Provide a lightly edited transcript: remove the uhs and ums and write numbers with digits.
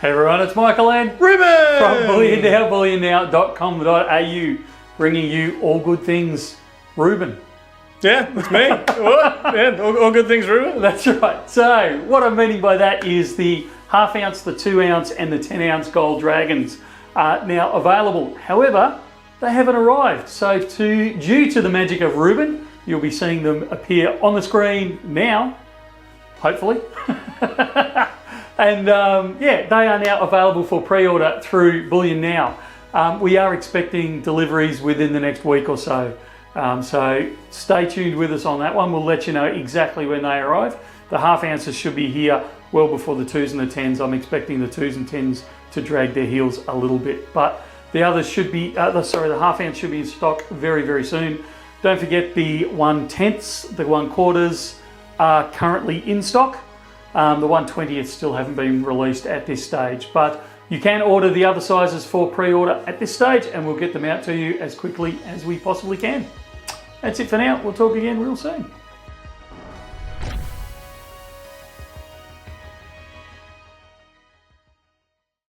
Hey everyone, it's Michael and Ruben from Bullion Now, bullionnow.com.au, bringing you all good things Ruben. Yeah, that's me. What? Yeah, all good things, Ruben. That's right. So what I'm meaning by that is the half ounce, the 2 ounce and the 10 ounce gold dragons are now available. However, they haven't arrived. So due to the magic of Ruben, you'll be seeing them appear on the screen now, hopefully. And yeah, they are now available for pre-order through Bullion Now. We are expecting deliveries within the next week or so. So stay tuned with us on that one. We'll let you know exactly when they arrive. The half ounces should be here well before the 2s and the 10s. I'm expecting the 2s and 10s to drag their heels a little bit, but the others should be, the half ounce should be in stock very, very soon. Don't forget the 1/10s, the 1/4s are currently in stock. The 1/20ths still haven't been released at this stage, but you can order the other sizes for pre-order at this stage and we'll get them out to you as quickly as we possibly can. That's it for now. We'll talk again real soon.